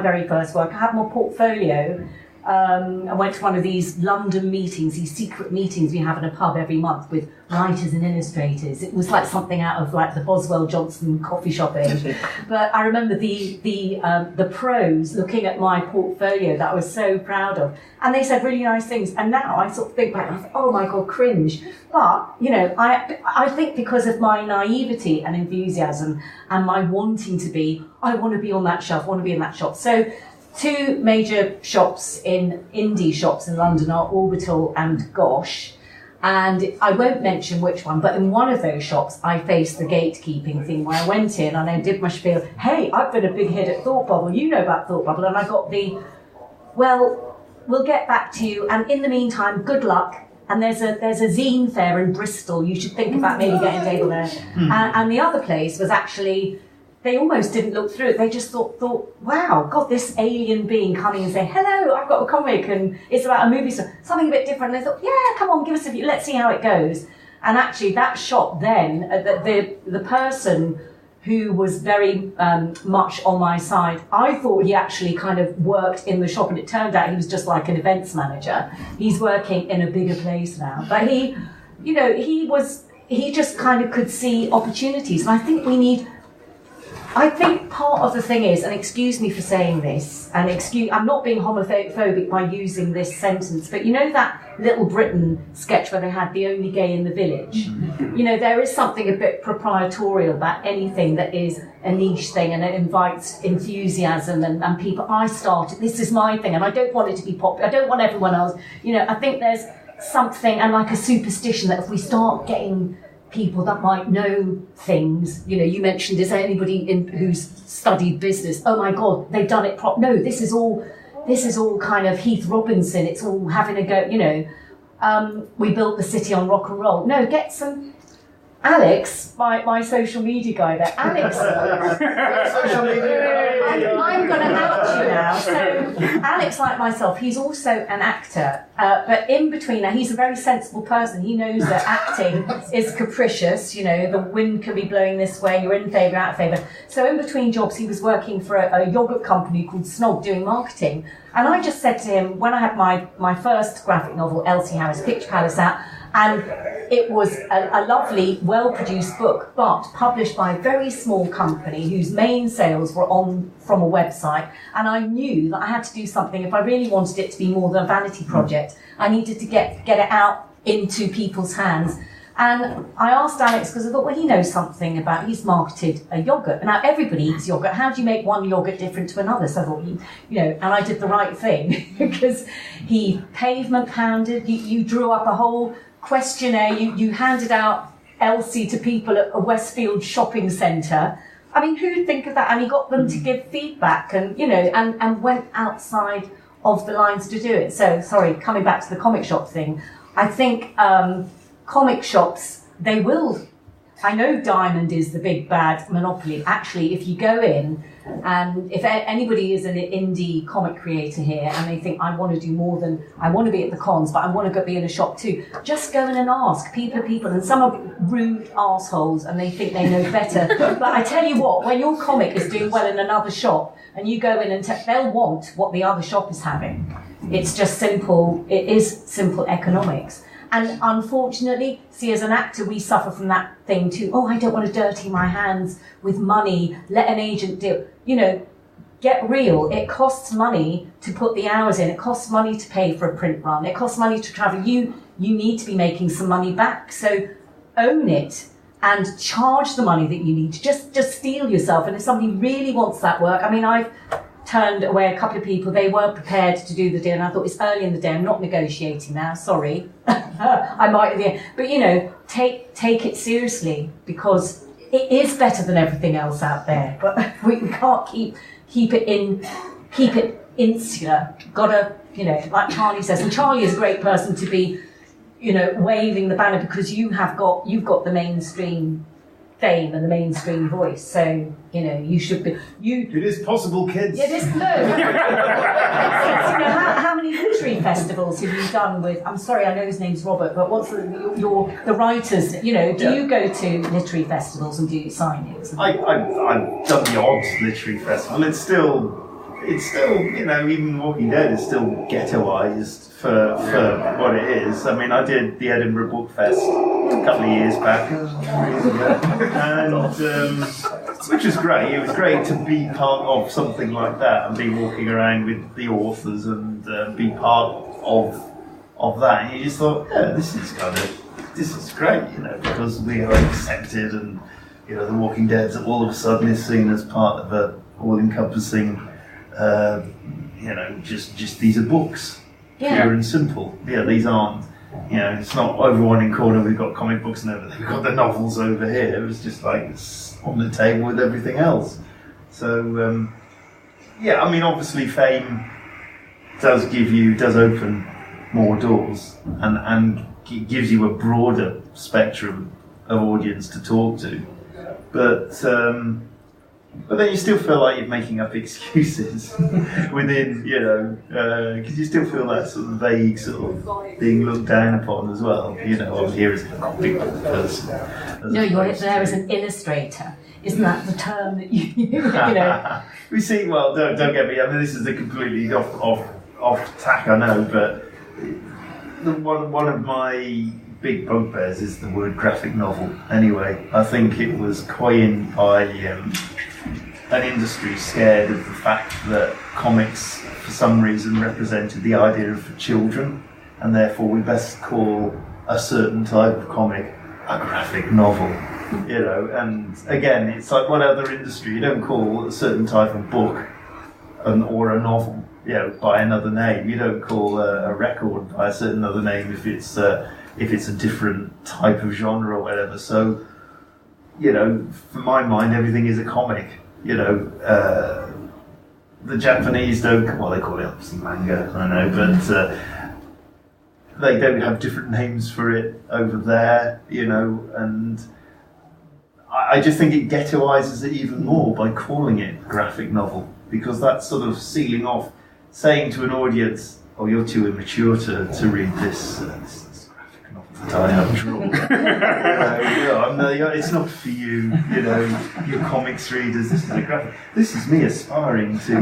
very first work, I had my portfolio. I went to one of these London meetings, these secret meetings we have in a pub every month with writers and illustrators. It was like something out of like the Boswell Johnson coffee shop age. But I remember the pros looking at my portfolio that I was so proud of, and they said really nice things. And now I sort of think back, and I thought, oh my God, cringe. But I think because of my naivety and enthusiasm and my wanting to be, I want to be on that shelf, want to be in that shop. So. Two major shops indie shops in London are Orbital and Gosh, and I won't mention which one, but in one of those shops I faced the gatekeeping thing where I went in and I did my spiel, hey, I've been a big hit at Thought Bubble, you know about Thought Bubble, and I got we'll get back to you, and in the meantime, good luck. And there's a zine fair in Bristol, you should think about maybe getting a table there. And the other place was actually, they almost didn't look through it. They just thought, wow, God, this alien being coming and saying, hello, I've got a comic and it's about a movie, so something a bit different. And they thought, yeah, come on, give us a view, let's see how it goes. And actually that shop then, the person who was very much on my side, I thought he actually kind of worked in the shop, and it turned out he was just like an events manager. He's working in a bigger place now. But he just kind of could see opportunities. And I think part of the thing is, and excuse me for saying this, and I'm not being homophobic by using this sentence, but you know that Little Britain sketch where they had the only gay in the village? There is something a bit proprietorial about anything that is a niche thing and it invites enthusiasm and people. I started, this is my thing, and I don't want it to be popular. I don't want everyone else. I think there's something, and like a superstition, that if we start getting people that might know things, you mentioned, is there anybody who's studied business? Oh my God, they've done it no, this is all kind of Heath Robinson, it's all having a go, we built the city on rock and roll. No, get some Alex, my social media guy there. Alex, social media. I'm going to out you now. So Alex, like myself, he's also an actor, but in between, now he's a very sensible person. He knows that acting is capricious. The wind can be blowing this way, you're in favour, out of favour. So in between jobs, he was working for a yogurt company called Snog doing marketing. And I just said to him, when I had my first graphic novel, Elsie Harris Picture Palace, out, and it was a lovely, well-produced book, but published by a very small company whose main sales were from a website. And I knew that I had to do something. If I really wanted it to be more than a vanity project, I needed to get it out into people's hands. And I asked Alex, because I thought, well, he knows something about, he's marketed a yogurt. Now, everybody eats yogurt. How do you make one yogurt different to another? So I thought, and I did the right thing because he pavement pounded, you drew up a whole questionnaire, you handed out Elsie to people at a Westfield shopping centre. I mean, who'd think of that? And he got them to give feedback and, and went outside of the lines to do it. So, sorry, coming back to the comic shop thing, I think comic shops, they will I know Diamond is the big bad monopoly. Actually, if you go in, and if anybody is an indie comic creator here and they think, I want to do more than, I want to be at the cons, but I want to go be in a shop too, just go in and ask people, and some are rude assholes and they think they know better. But I tell you what, when your comic is doing well in another shop and you go in and they'll want what the other shop is having. It's just simple, it is simple economics. And unfortunately, see, as an actor, we suffer from that thing too. Oh, I don't want to dirty my hands with money. Let an agent deal. You know, get real. It costs money to put the hours in. It costs money to pay for a print run. It costs money to travel. You need to be making some money back. So own it and charge the money that you need. Just steel yourself. And if somebody really wants that work, I mean, I've turned away a couple of people. They weren't prepared to do the deal, and I thought, it's early in the day, I'm not negotiating now, sorry. I might at the end. But, you know, take it seriously, because it is better than everything else out there. But we can't keep it insular. Gotta, you know, like Charlie says, and Charlie is a great person to be, you know, waving the banner, because you've got the mainstream fame and the mainstream voice, so you know you should be. It is possible, kids. Yeah, you know, how many literary festivals have you done with? I'm sorry, I know his name's Robert, but what's the writers? You know, do you go to literary festivals and do signings? I've done the odd literary festival. It's still, you know, even Walking Dead is still ghettoised for what it is. I mean, I did the Edinburgh Book Fest a couple of years back, and which was great. It was great to be part of something like that and be walking around with the authors and be part of that. And you just thought, yeah, this is great, you know, because we are accepted, and you know, The Walking Dead all of a sudden is seen as part of a all-encompassing, you know, just these are books, pure and simple. Yeah, these aren't. You know, it's not over one in corner, we've got comic books and everything, we've got the novels over here. It was just like, it's on the table with everything else. So, yeah, I mean, obviously fame does open more doors and gives you a broader spectrum of audience to talk to. But then you still feel like you're making up excuses within, you know, because you still feel that sort of vague sort of being looked down upon as well. You know, I'm here as a comic book person. No, you're there as an illustrator. Isn't that the term that you know? We see, well, don't get me, I mean, this is a completely off tack, I know, but one of my big bugbears is the word graphic novel. Anyway, I think it was coined by an industry scared of the fact that comics, for some reason, represented the idea of children, and therefore we best call a certain type of comic a graphic novel. You know, and again, it's like what other industry, you don't call a certain type of book or a novel, you know, by another name. You don't call a record by a certain other name if it's a different type of genre or whatever. So, you know, for my mind, everything is a comic. You know, the Japanese don't, well, they call it obviously manga, I know, but they don't have different names for it over there, you know, and I just think it ghettoises it even more by calling it graphic novel, because that's sort of sealing off, saying to an audience, oh, you're too immature to read this graphic novel that I have drawn. It's not for you, you know, you comics readers. This is a graphic. This is me aspiring to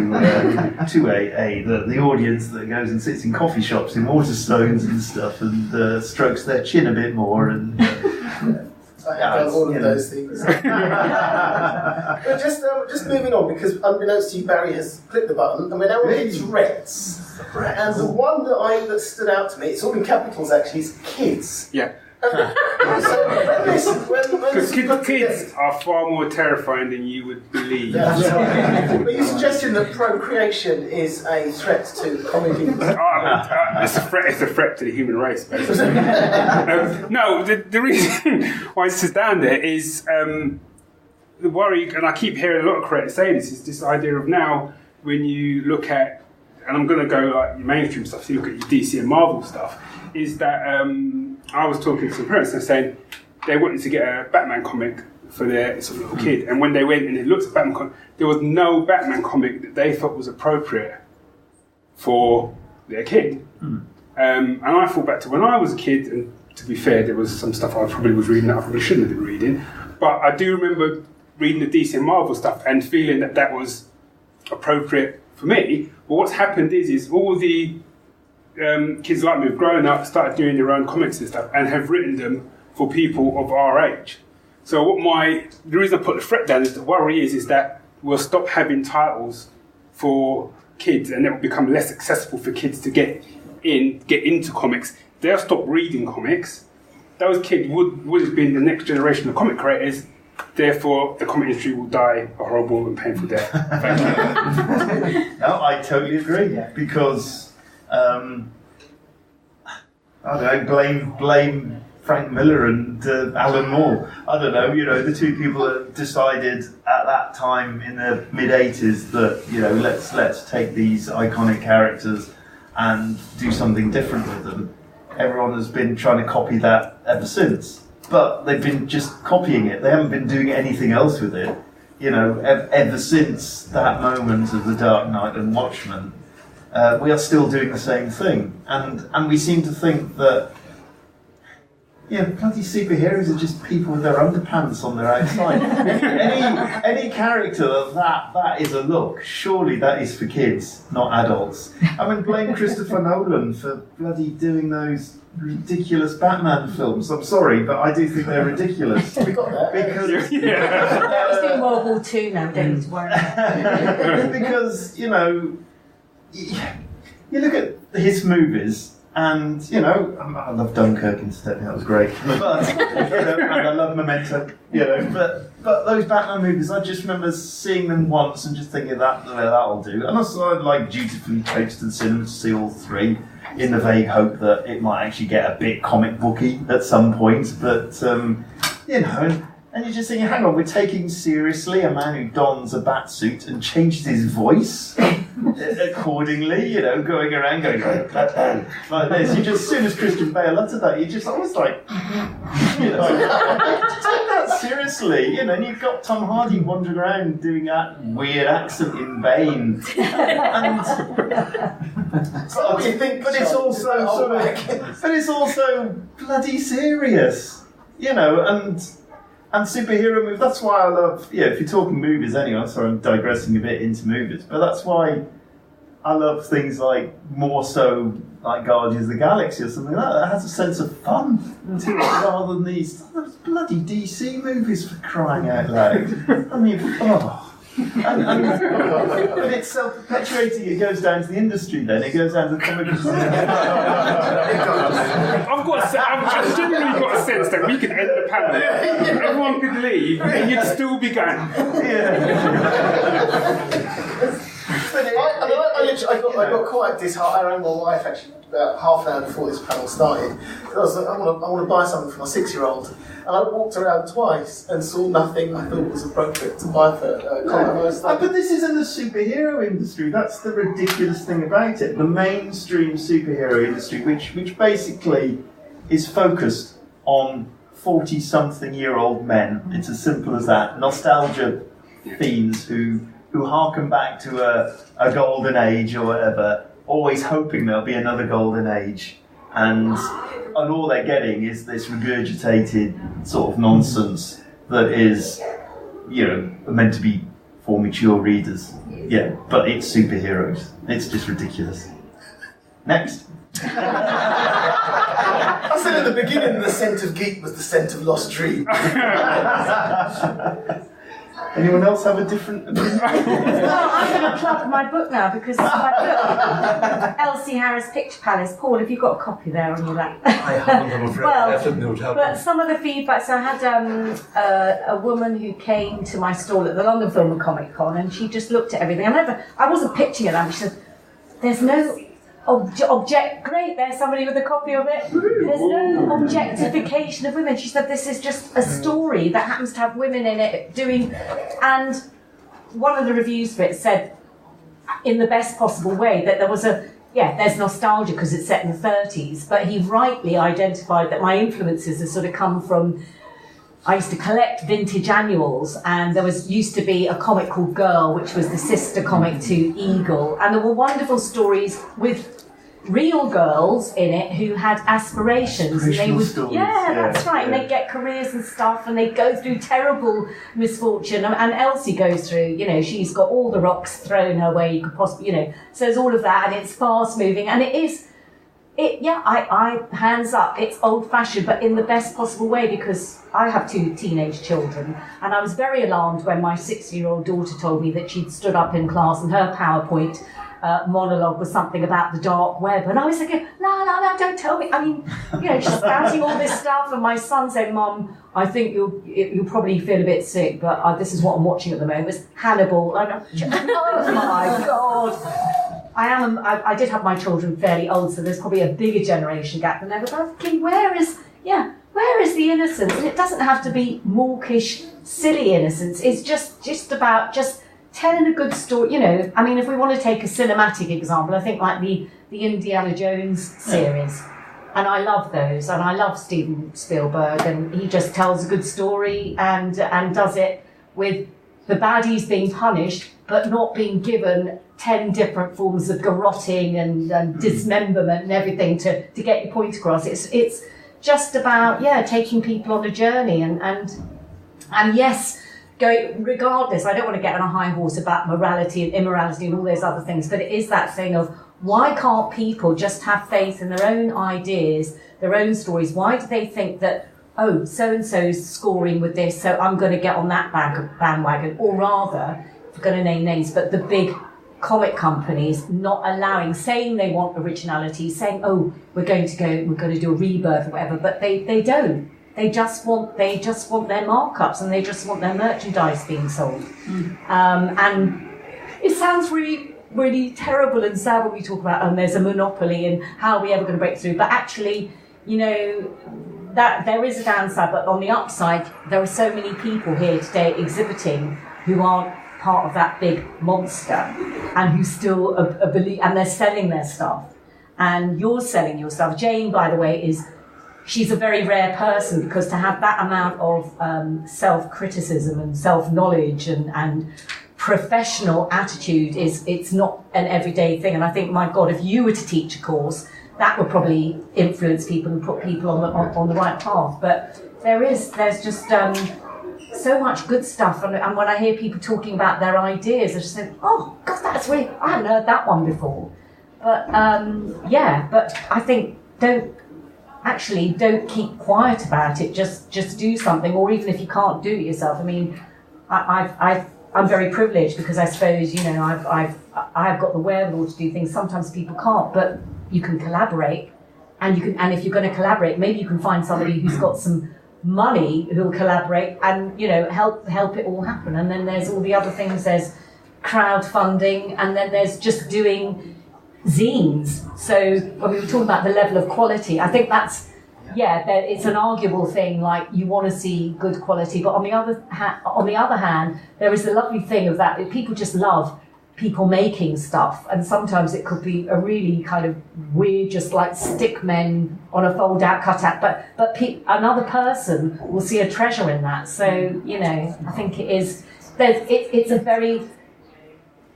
the audience that goes and sits in coffee shops in Waterstones and stuff and strokes their chin a bit more and. All of those things. But just moving on, because unbeknownst to you, Barry has clicked the button, and we're now on threats. And the one that stood out to me, it's all in capitals actually, is kids. Yeah. Because kids are far more terrifying than you would believe. Yeah. But you're suggesting that procreation is a threat to comedy? It's a threat to the human race, basically. No, the reason why it's down there is the worry, and I keep hearing a lot of creators say this, is this idea of now when you look at, and I'm going to go like your mainstream stuff, so you look at your DC and Marvel stuff, is that I was talking to some parents and saying, they wanted to get a Batman comic for their sort of little kid, and when they went and they looked at Batman comic, there was no Batman comic that they thought was appropriate for their kid. And I thought back to when I was a kid, and to be fair, there was some stuff I probably was reading that I probably shouldn't have been reading, but I do remember reading the DC and Marvel stuff and feeling that that was appropriate for me. But what's happened is all the kids like me have grown up, started doing their own comics and stuff, and have written them for people of our age. So the reason I put the threat down is the worry is that we'll stop having titles for kids, and it will become less accessible for kids to get into comics. They'll stop reading comics. Those kids would have been the next generation of comic creators. Therefore, the comic industry will die a horrible and painful death. Thank you. No, I totally agree. Because I don't know, blame Frank Miller and Alan Moore. I don't know, the two people that decided at that time in the mid-80s that, let's take these iconic characters and do something different with them. Everyone has been trying to copy that ever since. But they've been just copying it. They haven't been doing anything else with it. Ever since that moment of The Dark Knight and Watchmen, we are still doing the same thing. And we seem to think that bloody superheroes are just people with their underpants on their outside. any character that is a look, surely that is for kids, not adults. I mean, blame Christopher Nolan for bloody doing those ridiculous Batman films. I'm sorry, but I do think they're ridiculous. We got that. Because It's doing World War II now, don't need to worry about it. because, you look at his movies. And, I love Dunkirk instead, that was great. But, and I love Memento, But those Batman movies, I just remember seeing them once and just thinking, that'll do. And also I'd dutifully traipsed to the cinema to see all three in the vague hope that it might actually get a bit comic booky at some point. But, and you're just thinking, hang on, we're taking seriously a man who dons a bat suit and changes his voice accordingly, going around going like this. As soon as Christian Bale uttered that, you just always take that seriously, and you've got Tom Hardy wandering around doing that weird accent in Bane. What do you think? But it's also bloody serious, and superhero movies, that's why I love, if you're talking movies anyway, sorry I'm digressing a bit into movies, but that's why I love things more so like Guardians of the Galaxy or something like that. That has a sense of fun to it rather than those bloody DC movies, for crying out loud. I mean, but it's self-perpetuating. It goes down to the industry then. It goes down to the comic industry. I've genuinely got a sense that we could end the panel, everyone could leave, and you'd still be going. I got quite disheartened. I rang my wife actually about half an hour before this panel started. I was like, I want to buy something for my 6-year-old. And I walked around twice and saw nothing I thought was appropriate to buy for But this isn't the superhero industry. That's the ridiculous thing about it. The mainstream superhero industry, which basically is focused on 40-something-year-old men. It's as simple as that. Nostalgia fiends who harken back to a golden age or whatever, always hoping there'll be another golden age. And all they're getting is this regurgitated sort of nonsense that is, meant to be for mature readers. Yeah, but it's superheroes. It's just ridiculous. Next. I said at the beginning the scent of geek was the scent of lost dream. Anyone else have a different opinion? Well, I'm going to plug my book now because it's my book, Elsie Harris Picture Palace. Paul, have you got a copy there on your lap? I haven't, I'm afraid. Well, but some of the feedback, so I had a woman who came to my stall at the London Film and Comic Con, and she just looked at everything. I wasn't pitching it, and she said, there's no great, there's somebody with a copy of it. There's no objectification of women. She said this is just a story that happens to have women in it doing, and one of the reviews for it said in the best possible way that there was there's nostalgia because it's set in the 30s, but he rightly identified that my influences have sort of come from I used to collect vintage annuals, and there used to be a comic called Girl, which was the sister comic to Eagle, and there were wonderful stories with real girls in it who had aspirations, and they would, stories. that's right, and they'd get careers and stuff, and they'd go through terrible misfortune, and Elsie goes through, she's got all the rocks thrown her way you could possibly, so there's all of that, and it's fast moving, and I hands up, it's old fashioned, but in the best possible way, because I have 2 teenage children, and I was very alarmed when my 6-year-old daughter told me that she'd stood up in class and her PowerPoint monologue was something about the dark web, and I was thinking, no, don't tell me. I mean, she's spouting all this stuff, and my son said, Mum, I think you'll probably feel a bit sick, but this is what I'm watching at the moment. It's Hannibal. And oh my God. I did have my children fairly old, so there's probably a bigger generation gap than ever, but I'm thinking, where is the innocence? And it doesn't have to be mawkish, silly innocence. It's just about telling a good story, I mean, if we want to take a cinematic example, I think like the Indiana Jones series, and I love those, and I love Steven Spielberg, and he just tells a good story and does it with the baddies being punished, but not being given 10 different forms of garroting and dismemberment and everything to get your point across. It's just about, taking people on a journey, and yes, regardless, I don't want to get on a high horse about morality and immorality and all those other things, but it is that thing of, why can't people just have faith in their own ideas, their own stories? Why do they think that, so-and-so's scoring with this, so I'm going to get on that bandwagon? Or rather, if we're going to name names, but the big comic companies not allowing, saying they want originality, saying, we're going to do a rebirth or whatever, but they don't. They just want their markups, and they just want their merchandise being sold. And it sounds really, really terrible and sad when we talk about, there's a monopoly and how are we ever going to break through. But actually, that there is a downside, but on the upside, there are so many people here today exhibiting who aren't part of that big monster, and who still believe, and they're selling their stuff. And you're selling your stuff. Jane, by the way, she's a very rare person, because to have that amount of self-criticism and self-knowledge and professional attitude it's not an everyday thing. And I think, my God, if you were to teach a course, that would probably influence people and put people on the right path. But there's just so much good stuff. And when I hear people talking about their ideas, I just think, oh, God, that's really, I haven't heard that one before. But but I think don't keep quiet about it. Just do something, or even if you can't do it yourself. I mean, I'm very privileged, because I suppose I've got the wherewithal to do things. Sometimes people can't, but you can collaborate, and if you're going to collaborate, maybe you can find somebody who's got some money who'll collaborate and help it all happen. And then there's all the other things. There's crowdfunding, and then there's just doing zines. So when we were talking about the level of quality, I think that's it's an arguable thing. Like, you want to see good quality, but on the other hand, there is the lovely thing of that people just love people making stuff, and sometimes it could be a really kind of weird, just like stick men on a fold out cutout, but another person will see a treasure in that. So I think it is. It's a very.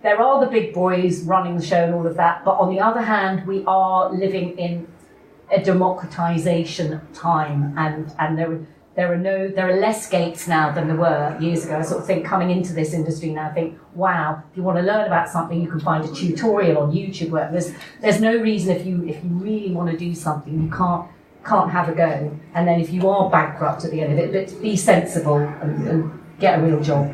There are the big boys running the show and all of that, but on the other hand, we are living in a democratization time, and there are less gates now than there were years ago. I sort of think, coming into this industry now, I think, wow, if you want to learn about something, you can find a tutorial on YouTube. Where there's no reason, if you really want to do something, you can't have a go. And then if you are bankrupt at the end of it, be sensible and get a real job.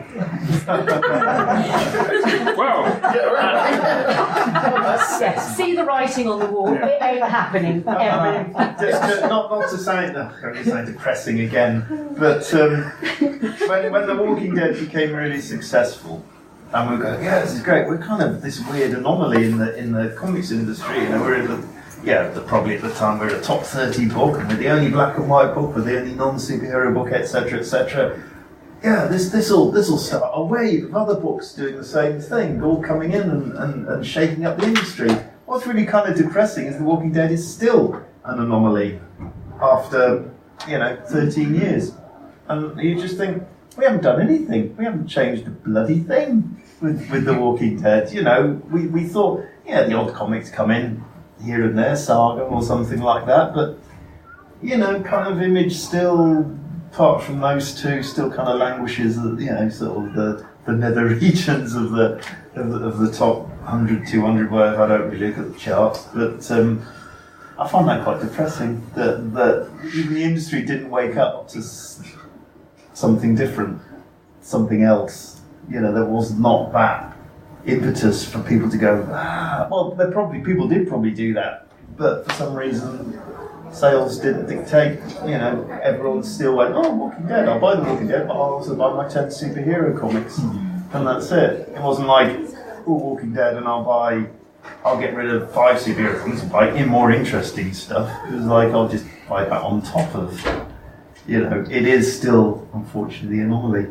See the writing on the wall. It ain't happening. Not to sound depressing again, but when The Walking Dead became really successful, and we go, this is great. We're kind of this weird anomaly in the comics industry. We're in probably at the time we're a top 30 book, and we're the only black and white book, we're the only non-superhero book, etc., etc. This'll start a wave of other books doing the same thing, all coming in and shaking up the industry. What's really kind of depressing is The Walking Dead is still an anomaly after 13 years. And you just think, we haven't done anything. We haven't changed a bloody thing with The Walking Dead. You know, we thought, yeah, the odd comics come in here and there, Saga or something like that, but, you know, kind of Image still, apart from those two, still kind of languishes, you know, sort of the nether regions of the top 100, 200, whatever. I don't really look at the charts, but I find that quite depressing that even the industry didn't wake up to something different, something else. You know, there was not that impetus for people to go, well, people did probably do that, but for some reason sales didn't dictate. You know, everyone still went, oh, Walking Dead, I'll buy The Walking Dead, but I'll also buy my 10 superhero comics, and that's it. It wasn't like, oh, Walking Dead, and I'll get rid of 5 superhero comics and buy more interesting stuff. It was like, I'll just buy that on top of, you know, it is still, unfortunately, the anomaly.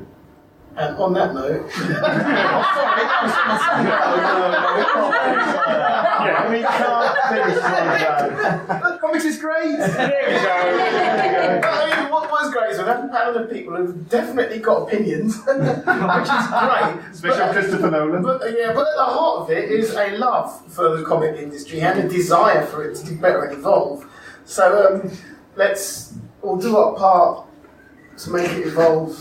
And on that note, we can't finish like that. comics is great. There we go. I mean, what was great is we have a panel of people who've definitely got opinions, which is great. Especially Christopher Nolan. But at the heart of it is a love for the comic industry and a desire for it to do better and evolve. So we'll do our part to make it evolve.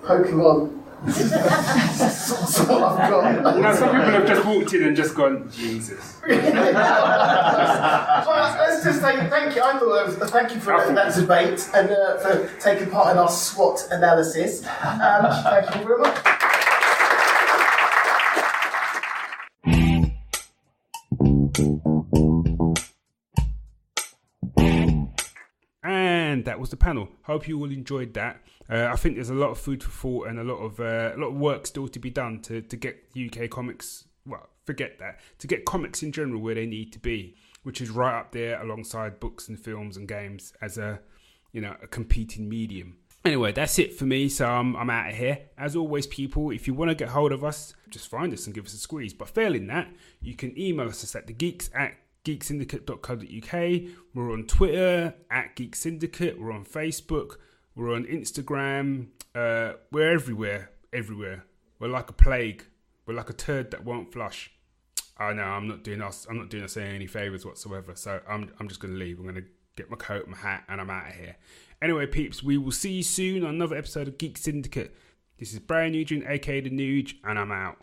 Pokemon. That's what I've got. Now, some people have just walked in and just gone, Jesus. Well, let's just say thank you. I thought thank you for that debate and for taking part in our SWOT analysis. Thank you very much. And that was the panel. Hope you all enjoyed that. I think there's a lot of food for thought and a lot of work still to be done to get UK comics. Well, forget that. To get comics in general where they need to be, which is right up there alongside books and films and games as a competing medium. Anyway, that's it for me. So I'm out of here. As always, people, if you want to get hold of us, just find us and give us a squeeze. But failing that, you can email us at thegeeks@geeksyndicate.co.uk. We're on Twitter @Geek Syndicate. We're on Facebook. We're on Instagram. We're everywhere. We're like a plague. We're like a turd that won't flush. I know I'm not doing us any favours whatsoever. So I'm just going to leave. I'm going to get my coat, my hat, and I'm out of here. Anyway, peeps, we will see you soon on another episode of Geek Syndicate. This is Brian Nugent, aka The Nuge, and I'm out.